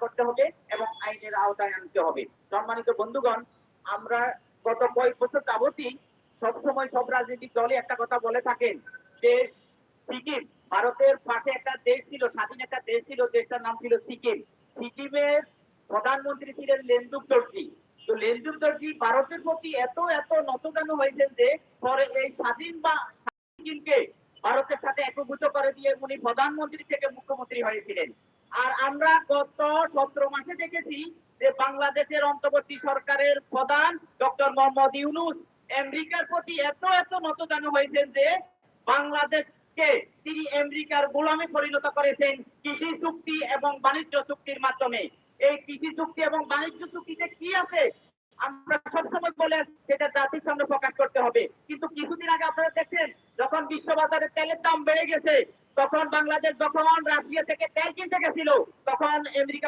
করতে হবে এবং আইনের আওতায় আনতে হবে। সম্মানিত বন্ধুগণ, আমরা গত কয়েক বছর যাবতই সবসময় সব রাজনৈতিক দলই একটা কথা বলে থাকেন যে সিকিম ভারতের পাশে একটা দেশ ছিল, স্বাধীন একটা দেশ ছিল, দেশটার নাম ছিল সিকিম। সিকিমের প্রধানমন্ত্রী ছিলেন লেনদুক দর্জি। তো লেনদুক দর্জি ভারতের প্রতি এত এত নতজানু হয়েছেন যে পরে এই স্বাধীন বা সিকিমকে ভারতের সাথে একভূত করে দিয়ে উনি প্রধানমন্ত্রী থেকে মুখ্যমন্ত্রী হয়েছিলেন। আর আমরা গত 17 মাসে দেখেছি যে বাংলাদেশের অন্তর্বর্তী সরকারের প্রধান ডক্টর মোহাম্মদ ইউনূস আমেরিকার প্রতি এত এত নতজানু হয়েছেন যে বাংলাদেশকে তিনি আমেরিকার গোলামে পরিণত করেছেন কৃষি চুক্তি এবং বাণিজ্য চুক্তির মাধ্যমে। এই কৃষি চুক্তি এবং বাণিজ্য চুক্তিতে কি আছে আমরা সবসময় বলে সেটা জাতির সামনে প্রকাশ করতে হবে। কিন্তু কিছুদিন আগে আপনারা দেখছেন যখন বিশ্ববাজারে তেলের দাম বেড়ে গেছে, তখন বাংলাদেশ যখন রাশিয়া থেকে তেল কিনতে গেছিল, তখন আমেরিকা